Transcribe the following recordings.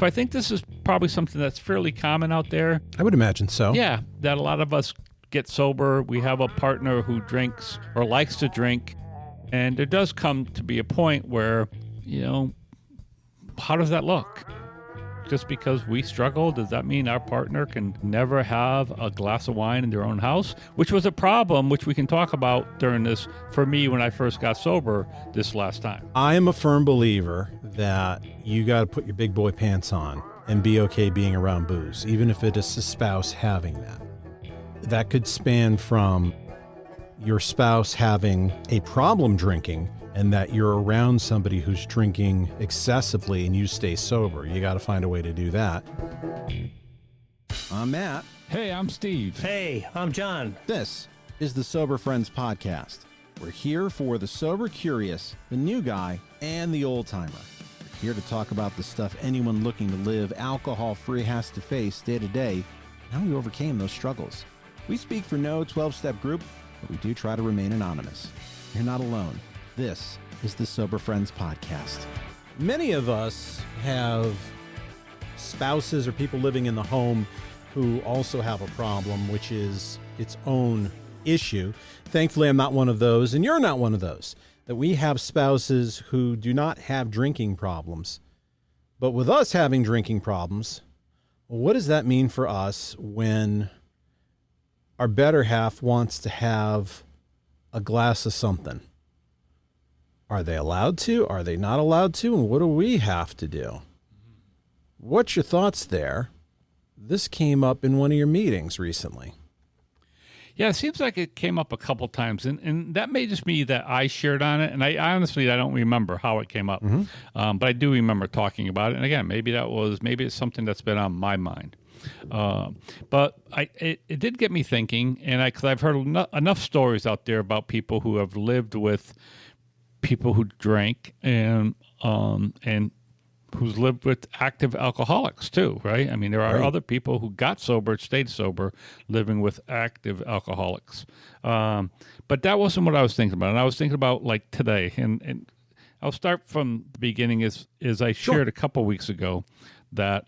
So I think this is probably something that's fairly common out there. I would imagine so. Yeah, that a lot of us get sober. We have a partner who drinks or likes to drink. And there does come to be a point where, how does that look? Just because we struggle, does that mean our partner can never have a glass of wine in their own house? Which was a problem, which we can talk about during this, for me, when I first got sober this last time. I am a firm believer that you got to put your big boy pants on and be okay being around booze, even if it is a spouse having that. That could span from your spouse having a problem drinking and that you're around somebody who's drinking excessively and you stay sober. You got to find a way to do that. I'm Matt. Hey, I'm Steve. Hey, I'm John. This is the Sober Friends Podcast. We're here for the sober curious, the new guy, and the old timer. We're here to talk about the stuff anyone looking to live alcohol-free has to face day to day, and how we overcame those struggles. We speak for no 12-step group, but we do try to remain anonymous. You're not alone. This is the Sober Friends Podcast. Many of us have spouses or people living in the home who also have a problem, which is its own issue. Thankfully, I'm not one of those, and you're not one of those, that we have spouses who do not have drinking problems. But with us having drinking problems, what does that mean for us when our better half wants to have a glass of something? Are they allowed to? Are they not allowed to? And what do we have to do? What's your thoughts there? This came up in one of your meetings recently. Yeah, it seems like it came up a couple times, and that may just be that I shared on it, and I honestly don't remember how it came up, but I do remember talking about it. And again, maybe it's something that's been on my mind. But it did get me thinking, and because I've heard enough stories out there about people who have lived with people who drank and who's lived with active alcoholics too, right? I mean, there are other people who got sober, stayed sober, living with active alcoholics. But that wasn't what I was thinking about. And I was thinking about like today, and I'll start from the beginning is I shared a couple weeks ago that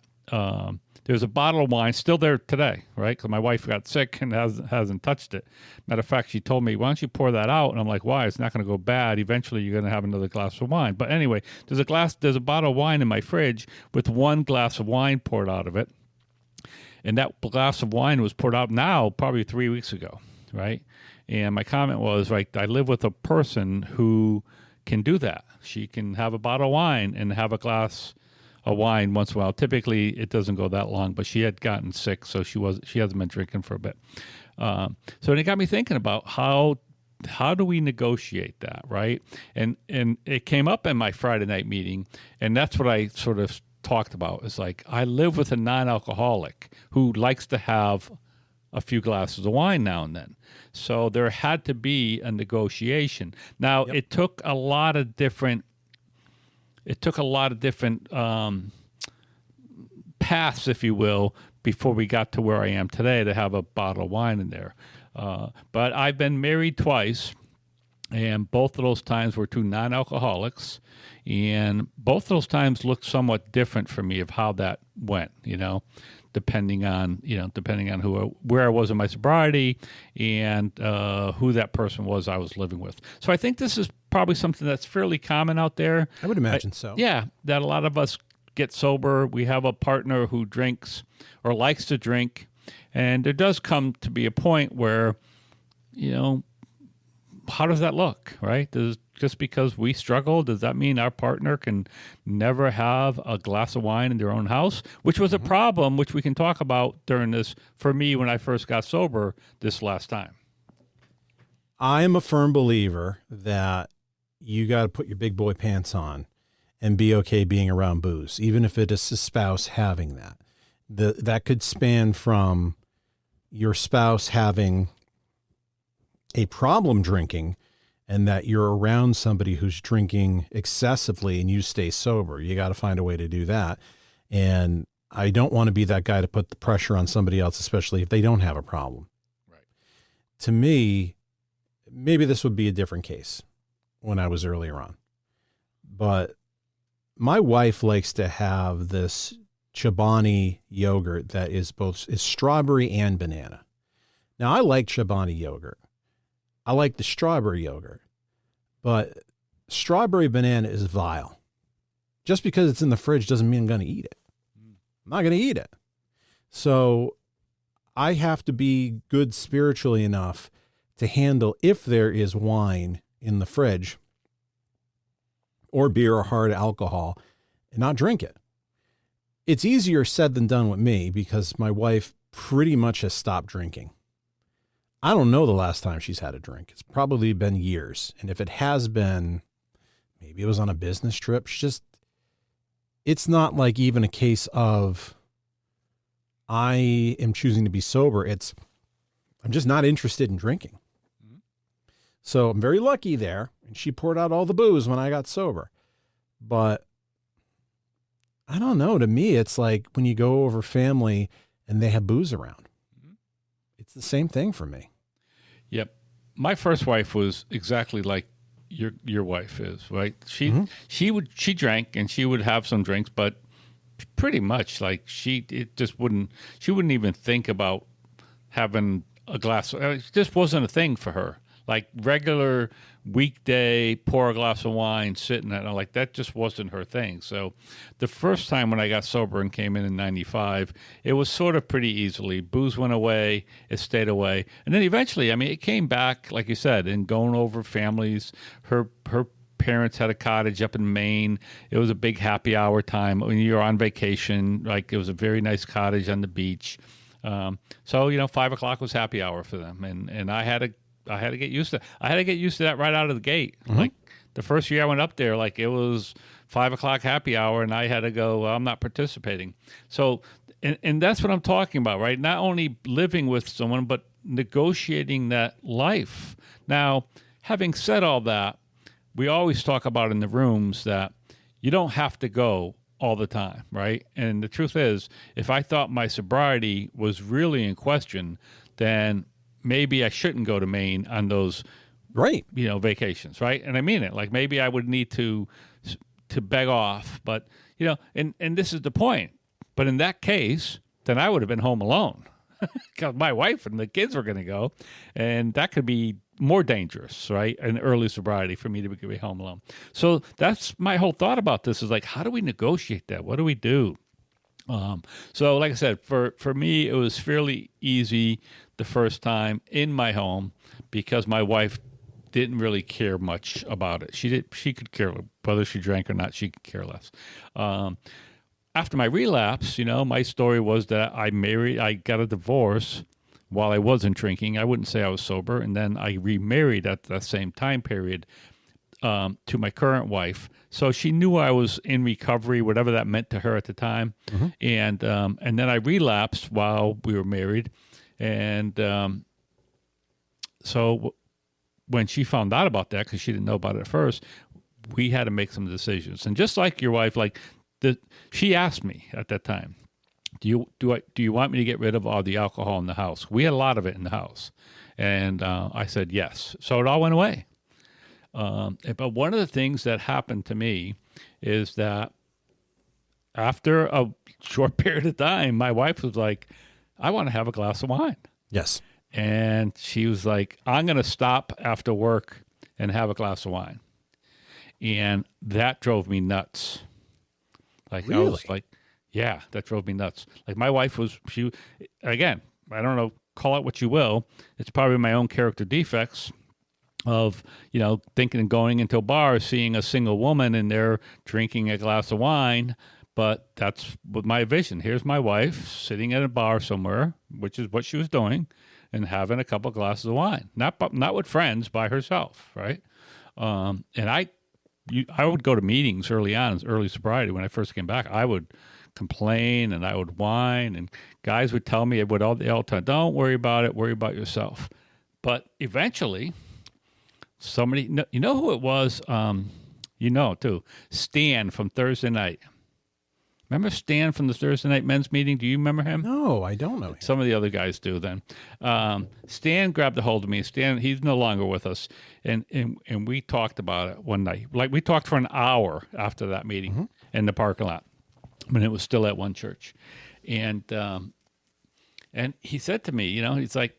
there's a bottle of wine still there today, right? Because my wife got sick and hasn't touched it. Matter of fact, she told me, why don't you pour that out? And I'm like, why? It's not going to go bad. Eventually, you're going to have another glass of wine. But anyway, there's a bottle of wine in my fridge with one glass of wine poured out of it. And that glass of wine was poured out now probably 3 weeks ago, right? And my comment was, right, I live with a person who can do that. She can have a bottle of wine and have a glass of wine once in a while. Typically, it doesn't go that long, but she had gotten sick, so she hasn't been drinking for a bit. So it got me thinking about how do we negotiate that, right? And it came up in my Friday night meeting, and that's what I sort of talked about. It's like I live with a non-alcoholic who likes to have a few glasses of wine now and then. So there had to be a negotiation. Now, it took a lot of different paths, if you will, before we got to where I am today to have a bottle of wine in there. But I've been married twice, and both of those times were to non-alcoholics, and both of those times looked somewhat different for me of how that went, depending on where I was in my sobriety and who that person was I was living with. So I think this is probably something that's fairly common out there. I would imagine so. Yeah, that a lot of us get sober. We have a partner who drinks or likes to drink, and there does come to be a point where, how does that look, right? Just because we struggle, does that mean our partner can never have a glass of wine in their own house? Which was a problem, which we can talk about during this, for me, when I first got sober this last time. I am a firm believer that you got to put your big boy pants on and be okay being around booze, even if it is a spouse having that. That could span from your spouse having a problem drinking and that you're around somebody who's drinking excessively and you stay sober. You got to find a way to do that. And I don't want to be that guy to put the pressure on somebody else, especially if they don't have a problem. Right. To me, maybe this would be a different case when I was earlier on. But my wife likes to have this Chobani yogurt that is strawberry and banana. Now, I like Chobani yogurt. I like the strawberry yogurt, but strawberry banana is vile. Just because it's in the fridge doesn't mean I'm going to eat it. I'm not going to eat it. So I have to be good spiritually enough to handle if there is wine in the fridge or beer or hard alcohol and not drink it. It's easier said than done with me because my wife pretty much has stopped drinking. I don't know the last time she's had a drink. It's probably been years. And if it has been, maybe it was on a business trip. It's not like even a case of I am choosing to be sober. I'm just not interested in drinking. Mm-hmm. So I'm very lucky there. And she poured out all the booze when I got sober. But I don't know. To me, it's like when you go over family and they have booze around. Mm-hmm. It's the same thing for me. Yep. My first wife was exactly like your wife is, right? She drank and she would have some drinks, but pretty much like she wouldn't even think about having a glass. It just wasn't a thing for her. Like regular weekday, pour a glass of wine, sitting there, like that just wasn't her thing. So the first time when I got sober and came in 95, it was sort of pretty easily. Booze went away, it stayed away. And then eventually, I mean, it came back, like you said, and going over families. Her parents had a cottage up in Maine. It was a big happy hour time. When you're on vacation, like it was a very nice cottage on the beach. So, 5 o'clock was happy hour for them. And I had to get used to it. I had to get used to that right out of the gate. Mm-hmm. Like the first year I went up there, like it was 5 o'clock happy hour, and I had to go, well, I'm not participating. So, and that's what I'm talking about, right? Not only living with someone, but negotiating that life. Now, having said all that, we always talk about in the rooms that you don't have to go all the time, right? And the truth is, if I thought my sobriety was really in question, then maybe I shouldn't go to Maine on those, right? Vacations, right? And I mean it. Like maybe I would need to beg off, but and this is the point. But in that case, then I would have been home alone because my wife and the kids were going to go, and that could be more dangerous, right? In early sobriety for me to be home alone. So that's my whole thought about this is like, how do we negotiate that? What do we do? So like I said, for me, it was fairly easy the first time in my home because my wife didn't really care much about it. She could care whether she drank or not. She could care less. After my relapse, my story was that I got a divorce while I wasn't drinking. I wouldn't say I was sober. And then I remarried at the same time period to my current wife. So she knew I was in recovery, whatever that meant to her at the time. Mm-hmm. And then I relapsed while we were married. And so when she found out about that, because she didn't know about it at first, we had to make some decisions. And just like your wife, she asked me at that time, do you want me to get rid of all the alcohol in the house? We had a lot of it in the house. And I said yes. So it all went away. But one of the things that happened to me is that after a short period of time, my wife was like, I want to have a glass of wine. Yes. And she was like, I'm going to stop after work and have a glass of wine. And that drove me nuts. Like, really? I was like, yeah, that drove me nuts. Like my wife again, I don't know, call it what you will. It's probably my own character defects of, thinking and going into a bar, seeing a single woman and they're drinking a glass of wine. But that's what my vision. Here's my wife sitting at a bar somewhere, which is what she was doing, and having a couple of glasses of wine. Not with friends, by herself, right? And I would go to meetings early on, early sobriety. When I first came back, I would complain and I would whine, and guys would tell me all the time, don't worry about it, worry about yourself. But eventually, somebody, you know who it was? Too, Stan from Thursday night. Remember Stan from the Thursday night men's meeting? Do you remember him? No, I don't know him. Some of the other guys do then. Stan grabbed a hold of me. Stan, he's no longer with us. And we talked about it one night. Like we talked for an hour after that meeting in the parking lot. when it was still at one church. And he said to me, he's like,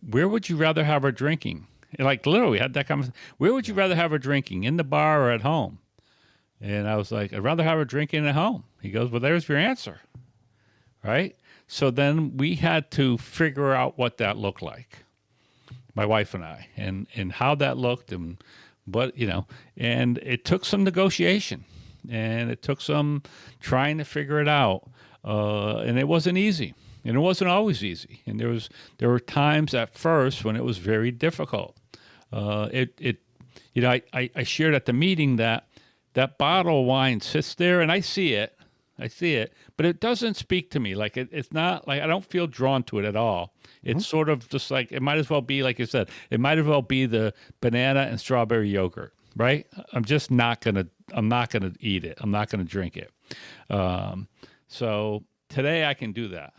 where would you rather have her drinking? And like literally had that conversation. Where would you rather have her drinking, in the bar or at home? And I was like, I'd rather have her drinking at home. He goes, well, there's your answer. Right? So then we had to figure out what that looked like, my wife and I, and how that looked, and what, and it took some negotiation, and it took some trying to figure it out. And it wasn't easy, and it wasn't always easy. And there were times at first when it was very difficult. I shared at the meeting that bottle of wine sits there, and I see it, but it doesn't speak to me. Like it's not like I don't feel drawn to it at all. It's sort of just like, it might as well be, like you said, it might as well be the banana and strawberry yogurt, right? I'm not going to eat it. I'm not going to drink it. So today I can do that.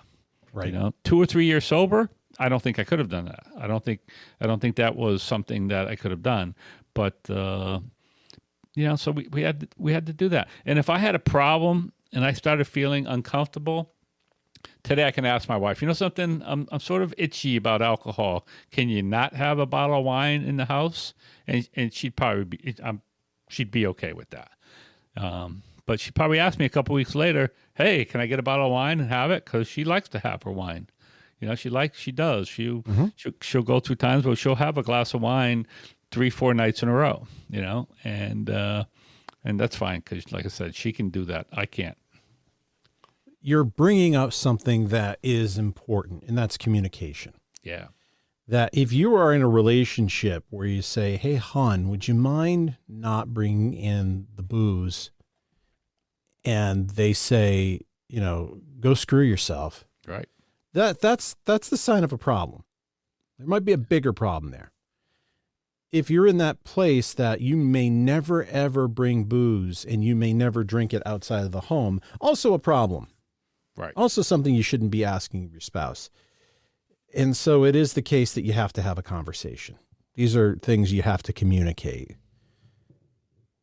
Right. 2 or 3 years sober, I don't think I could have done that. I don't think that was something that I could have done. But, so we had to do that. And if I had a problem and I started feeling uncomfortable, today I can ask my wife, something, I'm sort of itchy about alcohol. Can you not have a bottle of wine in the house? And she'd probably be okay with that. But she'd probably ask me a couple weeks later, hey, can I get a bottle of wine and have it? Because she likes to have her wine. She does. She'll go through times where she'll have a glass of wine 3-4 nights in a row, and that's fine. Because like I said, she can do that. I can't. You're bringing up something that is important, and that's communication. Yeah. That if you are in a relationship where you say, hey, hon, would you mind not bringing in the booze? And they say, go screw yourself. Right. That's the sign of a problem. There might be a bigger problem there. If you're in that place that you may never, ever bring booze and you may never drink it outside of the home, also a problem. Right. Also something you shouldn't be asking your spouse. And so it is the case that you have to have a conversation. These are things you have to communicate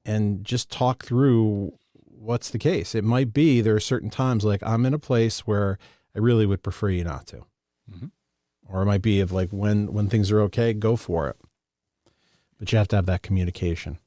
and just talk through what's the case. It might be there are certain times like I'm in a place where I really would prefer you not to. Mm-hmm. Or it might be of like when things are okay, go for it. But you have to have that communication.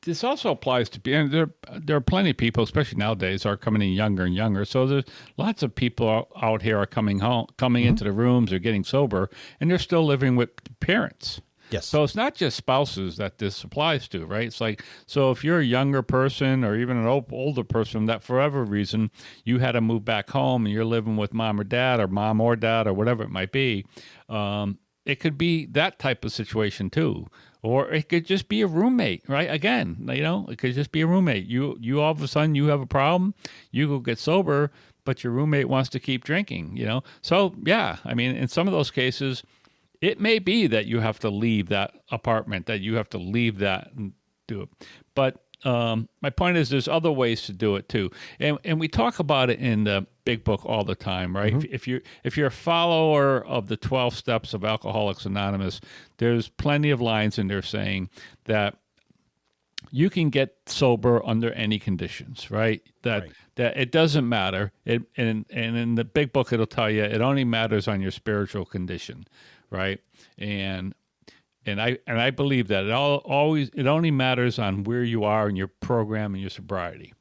This also applies to, and there are plenty of people, especially nowadays, are coming in younger and younger. So there's lots of people out here are coming into the rooms, they're getting sober, and they're still living with parents. Yes. So it's not just spouses that this applies to, right? It's like, so if you're a younger person or even an older person that for whatever reason you had to move back home and you're living with mom or dad or whatever it might be, it could be that type of situation too. Or it could just be a roommate, right? Again, it could just be a roommate. You all of a sudden you have a problem, you go get sober, but your roommate wants to keep drinking, So yeah, I mean, in some of those cases, it may be that you have to leave that apartment, that you have to leave that and do it. But my point is there's other ways to do it too. And we talk about it in the big book all the time, right? Mm-hmm. If you're a follower of the 12 steps of Alcoholics Anonymous, there's plenty of lines in there saying that you can get sober under any conditions, right? That it doesn't matter. And in the big book, it'll tell you it only matters on your spiritual condition, right? And I believe that it only matters on where you are in your program and your sobriety.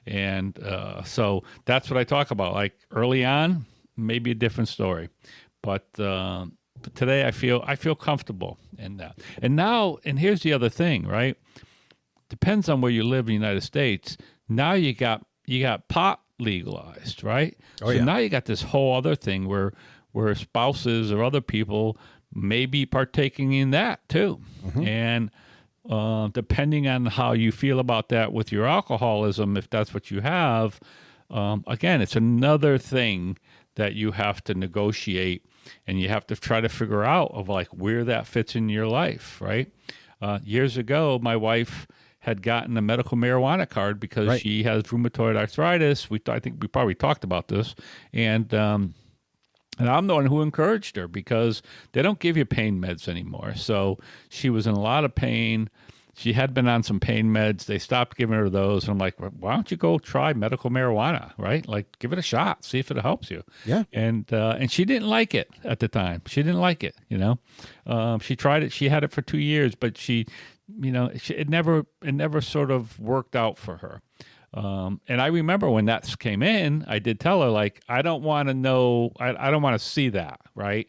And so that's what I talk about. Like early on, maybe a different story, but today I feel comfortable in that. And here's the other thing, right? Depends on where you live in the United States. Now you got pot legalized, right? So now you got this whole other thing where spouses or other people may be partaking in that too. Mm-hmm. And depending on how you feel about that with your alcoholism, if that's what you have, again, it's another thing that you have to negotiate and you have to try to figure out of like where that fits in your life, right? Years ago, my wife had gotten a medical marijuana card because she has rheumatoid arthritis. I think we probably talked about this. And I'm the one who encouraged her because they don't give you pain meds anymore. So she was in a lot of pain. she had been on some pain meds. They stopped giving her those. And I'm like, well, why don't you go try medical marijuana, right? Like, give it a shot, see if it helps you. Yeah. And she didn't like it at the time. She didn't like it, She tried it. She had it for 2 years, but it never sort of worked out for her. And I remember when that came in, I did tell her, like, I don't want to know, I don't want to see that, right?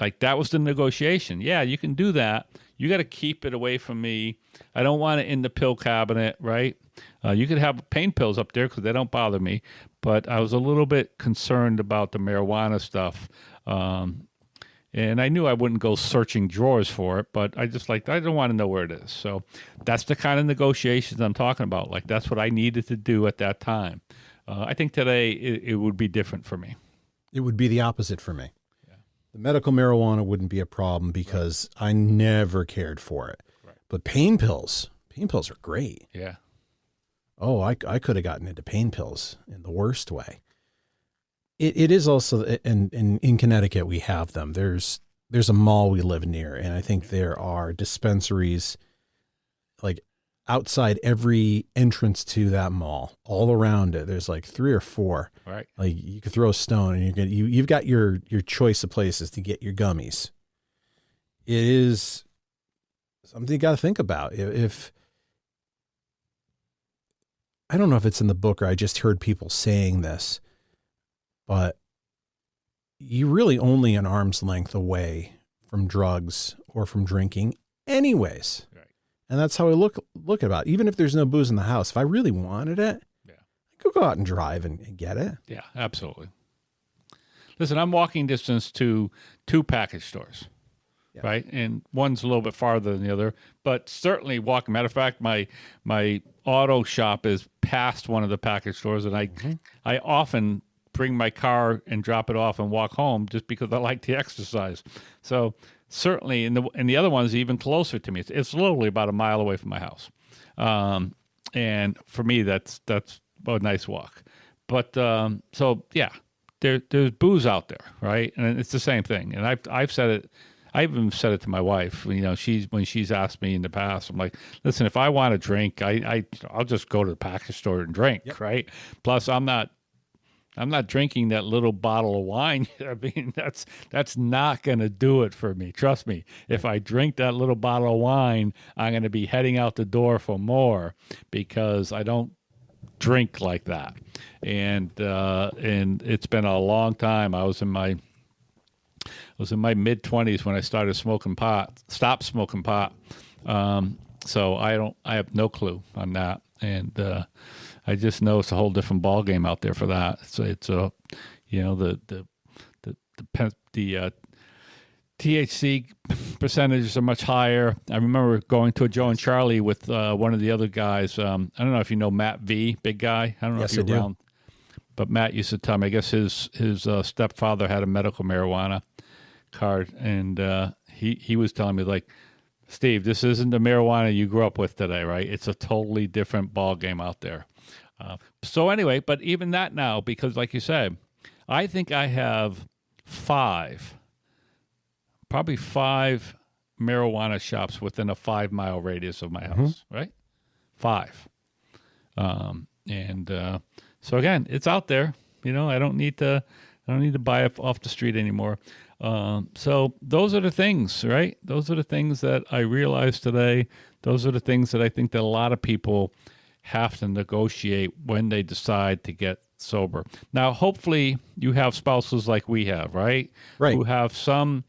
Like, that was the negotiation. Yeah, you can do that. You got to keep it away from me. I don't want it in the pill cabinet, right? You could have pain pills up there because they don't bother me. But I was a little bit concerned about the marijuana stuff. And I knew I wouldn't go searching drawers for it, but I don't want to know where it is. So that's the kind of negotiations I'm talking about. Like, that's what I needed to do at that time. I think today it would be different for me. It would be the opposite for me. The medical marijuana wouldn't be a problem because I never cared for it. Right. But pain pills are great. Yeah. Oh, I could have gotten into pain pills in the worst way. It is also, and in Connecticut, we have them. There's a mall we live near, and I think there are dispensaries like outside every entrance to that mall, all around it. There's like 3 or 4. Right. Like, you could throw a stone and you've got your choice of places to get your gummies. It is something you got to think about. If I don't know if it's in the book or I just heard people saying this, but you're really only an arm's length away from drugs or from drinking anyways. Right. And that's how I look about it. Even if there's no booze in the house, if I really wanted it, I could go out and drive and get it. Yeah, absolutely. Listen, I'm walking distance to 2 package stores, right? And one's a little bit farther than the other, but certainly walking. Matter of fact, my auto shop is past one of the package stores, and I often bring my car and drop it off and walk home just because I like to exercise. So certainly, and the other one's even closer to me. It's literally about a mile away from my house. And for me, that's a nice walk. But so yeah, there's booze out there, right? And it's the same thing. And I've said it. I even said it to my wife. When she's asked me in the past, I'm like, listen, if I want to drink, I'll just go to the package store and drink, right? Plus, I'm not drinking that little bottle of wine. I mean, that's not going to do it for me. Trust me. If I drink that little bottle of wine, I'm going to be heading out the door for more because I don't drink like that. And it's been a long time. I was in my mid-20s when I started stopped smoking pot. So I have no clue on that. And I just know it's a whole different ball game out there for that. So it's the THC percentages are much higher. I remember going to a Joe and Charlie with one of the other guys. I don't know if you know Matt V, big guy. I don't know if you're around. But Matt used to tell me, I guess his stepfather had a medical marijuana card, and he was telling me, like, Steve, this isn't the marijuana you grew up with today, right? It's a totally different ball game out there. So anyway, but even that now, because like you said, I think I have probably five marijuana shops within a 5-mile radius of my house, right? 5. So again, it's out there. I don't need to buy it off the street anymore. So those are the things, right? Those are the things that I realized today. Those are the things that I think that a lot of people have to negotiate when they decide to get sober. Now, hopefully you have spouses like we have, right? Right. Who have some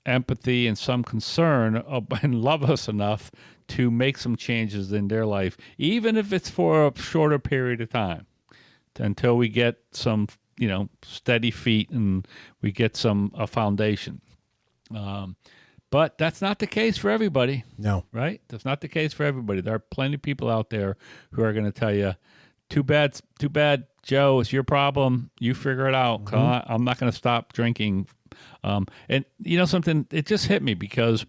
empathy and some concern and love us enough to make some changes in their life, even if it's for a shorter period of time, until we get some, steady feet and we get a foundation. But that's not the case for everybody. No. Right? That's not the case for everybody. There are plenty of people out there who are going to tell you, too bad, Joe, it's your problem. You figure it out. I'm not going to stop drinking. And something, it just hit me because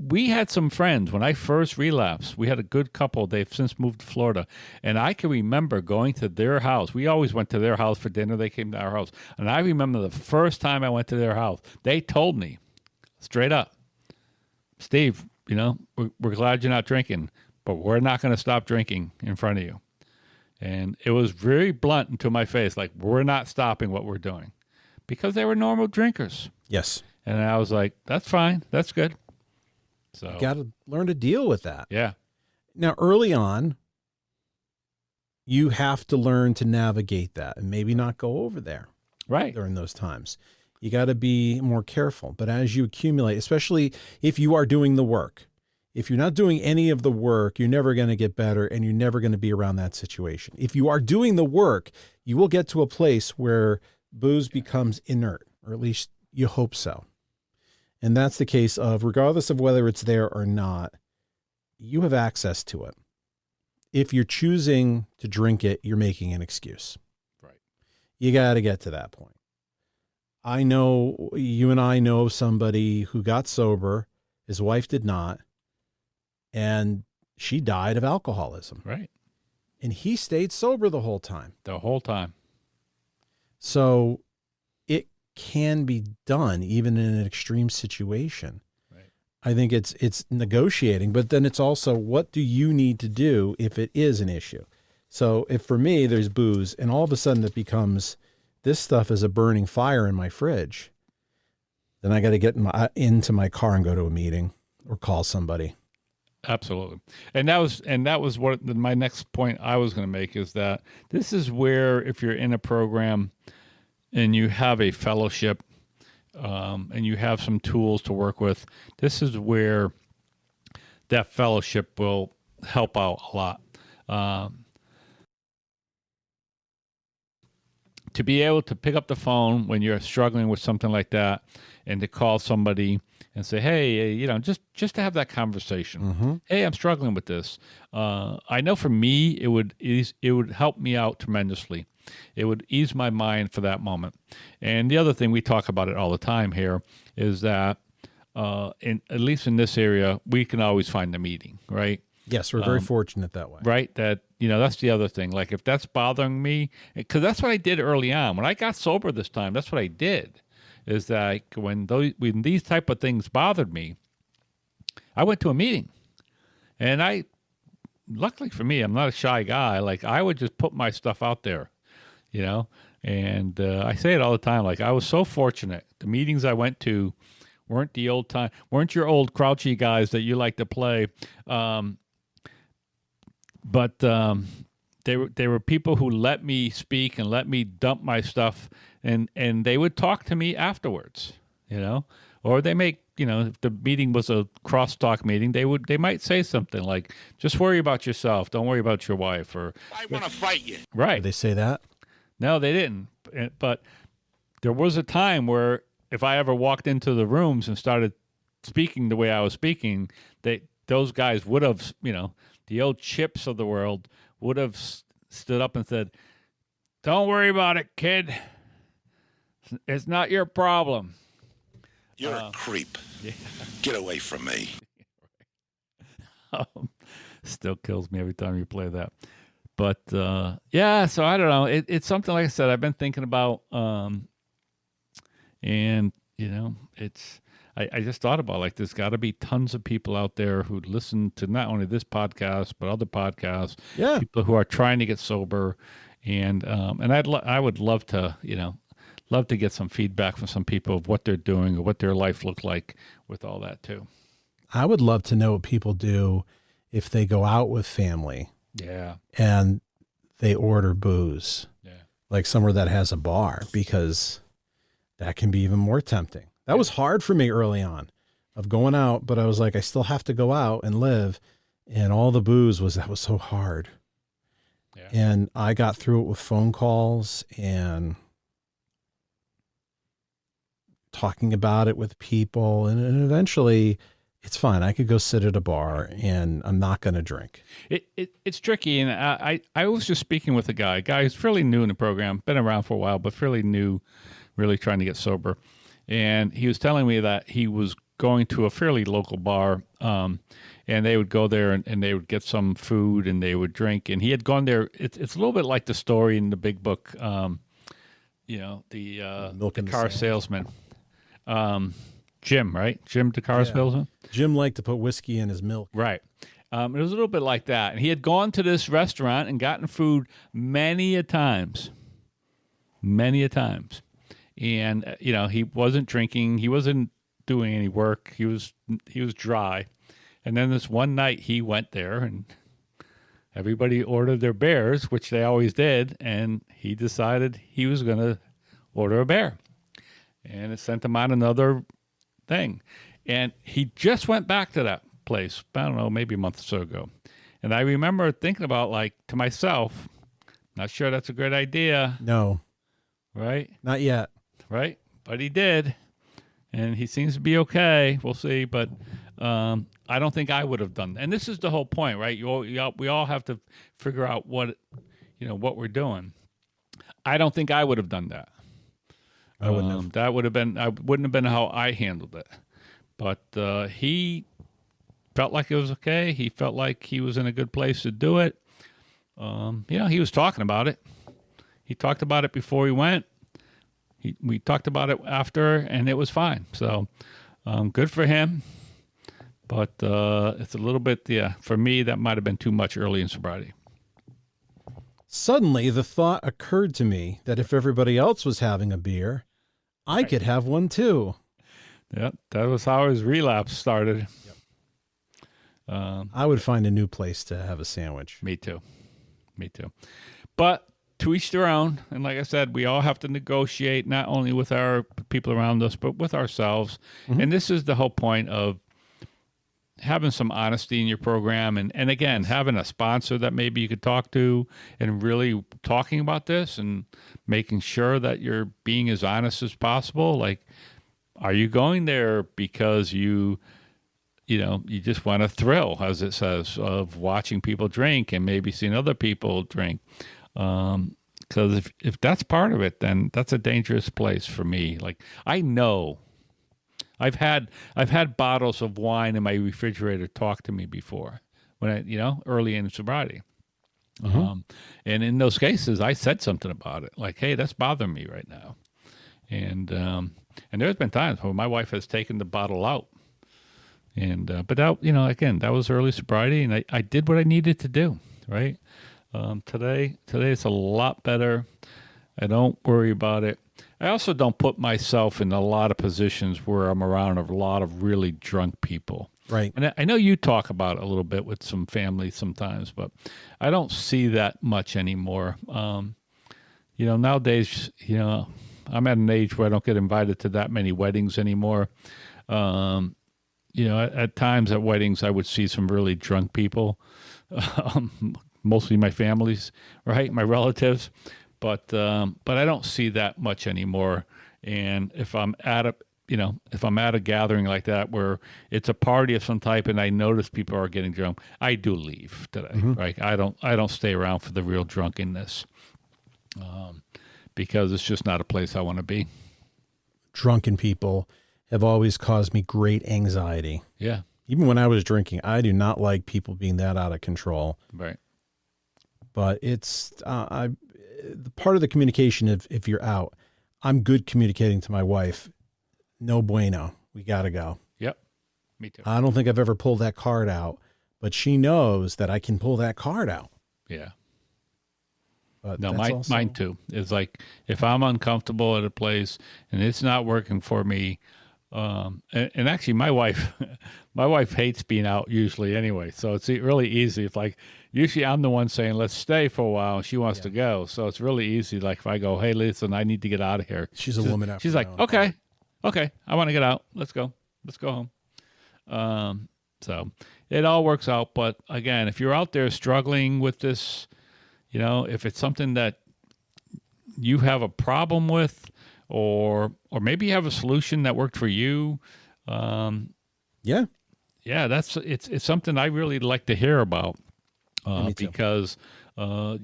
we had some friends when I first relapsed. We had a good couple. They've since moved to Florida. And I can remember going to their house. We always went to their house for dinner. They came to our house. And I remember the first time I went to their house, they told me straight up, Steve, we're glad you're not drinking, but we're not going to stop drinking in front of you. And it was very blunt into my face, like, we're not stopping what we're doing, because they were normal drinkers. Yes. And I was like, that's fine. That's good. So You got to learn to deal with that. yeah. Now, early on, you have to learn to navigate that and maybe not go over there Right. during those times. You got to be more careful. But as you accumulate, especially if you are doing the work, if you're not doing any of the work, you're never going to get better, and you're never going to be around that situation. If you are doing the work, you will get to a place where booze becomes inert, or at least you hope so. And that's the case of, regardless of whether it's there or not, you have access to it. If you're choosing to drink it, you're making an excuse. Right. You got to get to that point. I know, you and I know somebody who got sober. His wife did not. And she died of alcoholism. Right. And he stayed sober the whole time. The whole time. So it can be done even in an extreme situation. Right. I think it's negotiating, but then it's also, what do you need to do if it is an issue? So if for me there's booze and all of a sudden it becomes, this stuff is a burning fire in my fridge, then I got to get into my car and go to a meeting or call somebody. Absolutely. And that was what my next point I was going to make, is that this is where, if you're in a program and you have a fellowship, and you have some tools to work with, this is where that fellowship will help out a lot. To be able to pick up the phone when you're struggling with something like that, and to call somebody and say, hey, just to have that conversation. Mm-hmm. Hey, I'm struggling with this. I know for me, it would help me out tremendously. It would ease my mind for that moment. And the other thing, we talk about it all the time here, is that at least in this area, we can always find a meeting, right? Yes, we're very fortunate that way. Right? That, that's the other thing. Like, if that's bothering me, because that's what I did early on. When I got sober this time, that's what I did, is that when these type of things bothered me, I went to a meeting. And luckily for me, I'm not a shy guy. Like, I would just put my stuff out there, and I say it all the time. Like, I was so fortunate. The meetings I went to weren't your old crouchy guys that you like to play. But they were people who let me speak and let me dump my stuff, and they would talk to me afterwards, or they make, if the meeting was a crosstalk meeting, they might say something like, just worry about yourself. Don't worry about your wife, or I want to fight you. Right. Did they say that? No, they didn't. But there was a time where if I ever walked into the rooms and started speaking the way I was speaking, those guys would have, the old Chips of the world would have stood up and said, don't worry about it, kid. It's not your problem. You're a creep. Yeah. Get away from me. Still kills me every time you play that. But, yeah, so I don't know. It's something, like I said, I've been thinking about, and, I just thought about, like, there's got to be tons of people out there who listen to not only this podcast, but other podcasts, people who are trying to get sober. And I would love to, get some feedback from some people of what they're doing or what their life looked like with all that too. I would love to know what people do if they go out with family. Yeah. And they order booze. Yeah. Like somewhere that has a bar, because that can be even more tempting. That was hard for me early on, of going out, but I was like, I still have to go out and live. And all the booze that was so hard. Yeah. And I got through it with phone calls and talking about it with people. And eventually it's fine. I could go sit at a bar and I'm not going to drink. It's tricky. And I was just speaking with a guy who's fairly new in the program, been around for a while, but fairly new, really trying to get sober. And he was telling me that he was going to a fairly local bar, and they would go there and they would get some food and they would drink. And he had gone there. It's a little bit like the story in the Big Book, the car salesman. Jim, right? Jim DeCar salesman. Jim liked to put whiskey in his milk. Right. It was a little bit like that. And he had gone to this restaurant and gotten food many a times. And, he wasn't drinking. He wasn't doing any work. He was dry. And then this one night he went there and everybody ordered their bears, which they always did. And he decided he was going to order a bear. And it sent him on another thing. And he just went back to that place, I don't know, maybe a month or so ago. And I remember thinking about, like, to myself, not sure that's a great idea. No. Right? Not yet. Right? But he did. And he seems to be okay. We'll see. But I don't think I would have done that. And this is the whole point, right? We all have to figure out what we're doing. I don't think I would have done that. I wouldn't have. That would have been, I wouldn't have been how I handled it. But he felt like it was okay. He felt like he was in a good place to do it. He was talking about it. He talked about it before he went. We talked about it after, and it was fine. So good for him. But it's a little bit, for me, that might have been too much early in sobriety. Suddenly, the thought occurred to me that if everybody else was having a beer, I could have one too. Yep, that was how his relapse started. I would find a new place to have a sandwich. Me too. But to each their own. And like I said, we all have to negotiate not only with our people around us, but with ourselves. Mm-hmm. And this is the whole point of having some honesty in your program. And again, having a sponsor that maybe you could talk to and really talking about this and making sure that you're being as honest as possible. Like, are you going there because you just want a thrill, as it says, of watching people drink and maybe seeing other people drink? Because if that's part of it, then that's a dangerous place for me. Like, I know I've had bottles of wine in my refrigerator talk to me before when early in sobriety. Mm-hmm. And in those cases, I said something about it, like, "Hey, that's bothering me right now." And there's been times when my wife has taken the bottle out. And but that, again, that was early sobriety, and I did what I needed to do, right? Today it's a lot better. I don't worry about it. I also don't put myself in a lot of positions where I'm around a lot of really drunk people. Right. And I know you talk about it a little bit with some families sometimes, but I don't see that much anymore. Nowadays, I'm at an age where I don't get invited to that many weddings anymore. At times at weddings, I would see some really drunk people, mostly my families, right? My relatives. But I don't see that much anymore. And if I'm at a gathering like that where it's a party of some type and I notice people are getting drunk, I do leave today. Mm-hmm. Right? I don't stay around for the real drunkenness, because it's just not a place I want to be. Drunken people have always caused me great anxiety. Yeah. Even when I was drinking, I do not like people being that out of control. Right. But it's the part of the communication, if you're out, I'm good communicating to my wife. No bueno. We got to go. Yep. Me too. I don't think I've ever pulled that card out, but she knows that I can pull that card out. Yeah. But no, mine too. It's like, if I'm uncomfortable at a place and it's not working for me, and actually my wife hates being out usually anyway. So it's really easy. If usually I'm the one saying, let's stay for a while, and she wants to go. So it's really easy. Like, if I go, hey, listen, I need to get out of here. She's a woman. She's like, okay, I want to get out. Let's go home. So it all works out. But again, if you're out there struggling with this, if it's something that you have a problem with, or maybe you have a solution that worked for you. Yeah, it's something I really like to hear about, because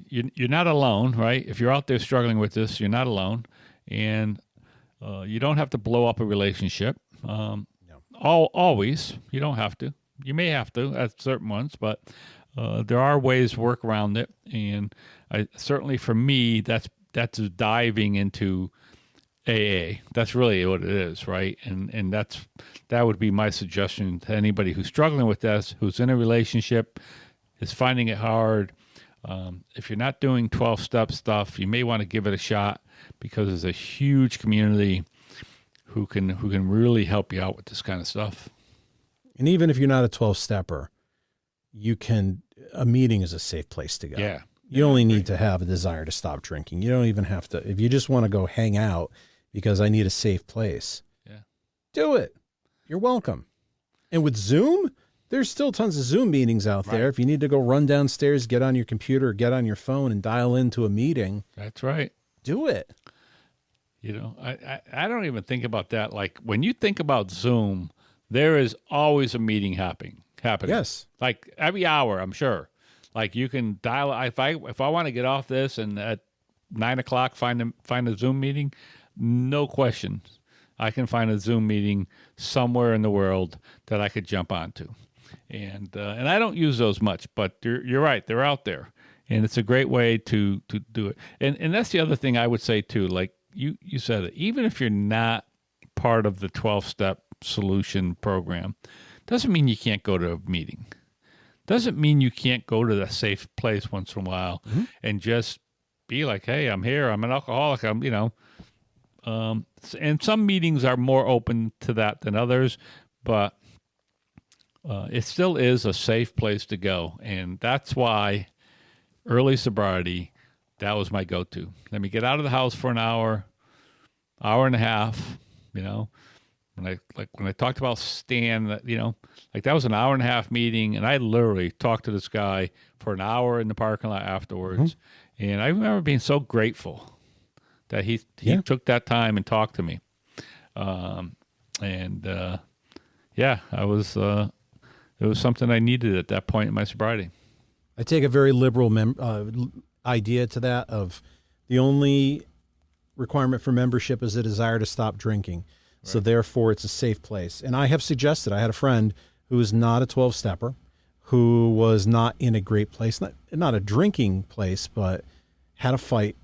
you're not alone, right? If you're out there struggling with this, you're not alone, and you don't have to blow up a relationship. No. Always, you don't have to. You may have to at certain ones, but there are ways to work around it. And certainly for me, that's diving into AA. That's really what it is, right? And that would be my suggestion to anybody who's struggling with this, who's in a relationship, is finding it hard. If you're not doing 12-step stuff, you may want to give it a shot, because there's a huge community who can really help you out with this kind of stuff. And even if you're not a 12-stepper, a meeting is a safe place to go. Yeah. You only need to have a desire to stop drinking. You don't even have to, if you just want to go hang out because I need a safe place, do it. You're welcome. And with Zoom, there's still tons of Zoom meetings out there. If you need to go run downstairs, get on your computer, get on your phone and dial into a meeting. That's right. Do it. You know, I don't even think about that. Like, when you think about Zoom, there is always a meeting happening. Yes. Like every hour, I'm sure. Like, you can dial, if I want to get off this and at 9:00 find a Zoom meeting, no question, I can find a Zoom meeting somewhere in the world that I could jump onto. And I don't use those much, but you're right, they're out there, and it's a great way to do it. And that's the other thing I would say too. Like you said it, even if you're not part of the 12-step solution program, doesn't mean you can't go to a meeting. Doesn't mean you can't go to the safe place once in a while and just be like, hey, I'm here. I'm an alcoholic. And some meetings are more open to that than others, but it still is a safe place to go. And that's why early sobriety, that was my go-to. Let me get out of the house for an hour and a half, When I talked about Stan, that was an hour and a half meeting, and I literally talked to this guy for an hour in the parking lot afterwards. And I remember being so grateful that he took that time and talked to me. It was something I needed at that point in my sobriety. I take a very liberal idea to that of the only requirement for membership is a desire to stop drinking. So therefore, it's a safe place. And I have suggested, I had a friend who was not a 12-stepper, who was not in a great place, not a drinking place, but had a fight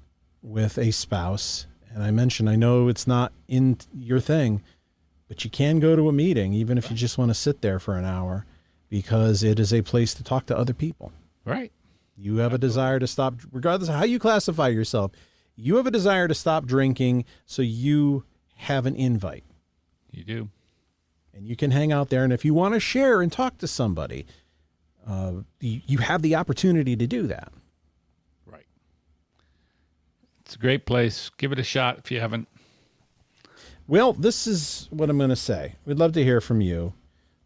with a spouse. And I mentioned, I know it's not in your thing, but you can go to a meeting, even if you just want to sit there for an hour, because it is a place to talk to other people. Right. You have a desire to stop, regardless of how you classify yourself, you have a desire to stop drinking, so you have an invite. You do. And you can hang out there. And if you want to share and talk to somebody, you have the opportunity to do that. Right. It's a great place. Give it a shot if you haven't. Well, this is what I'm going to say. We'd love to hear from you.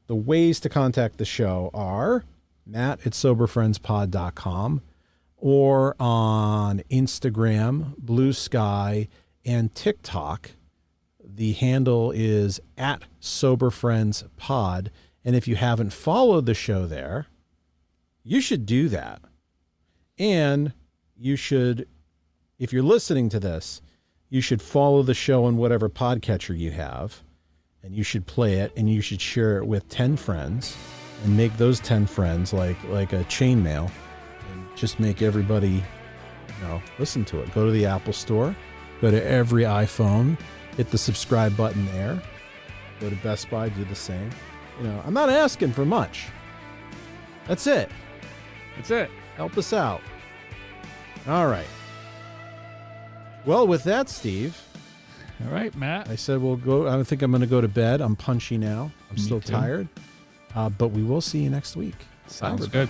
The ways to contact the show are matt@soberfriendspod.com or on Instagram, Blue Sky, and TikTok. The handle is @SoberFriendsPod. And if you haven't followed the show there, you should do that. And you should, if you're listening to this, you should follow the show on whatever podcatcher you have. And you should play it, and you should share it with 10 friends and make those 10 friends like a chainmail, and just make everybody, listen to it. Go to the Apple Store, go to every iPhone, hit the subscribe button there. Go to Best Buy, do the same. I'm not asking for much. That's it. That's it. Help us out. All right. Well, with that, Steve. All right, Matt. I said we'll go. I think I'm going to go to bed. I'm punchy now. I'm still too. tired. But we will see you next week. Sounds good.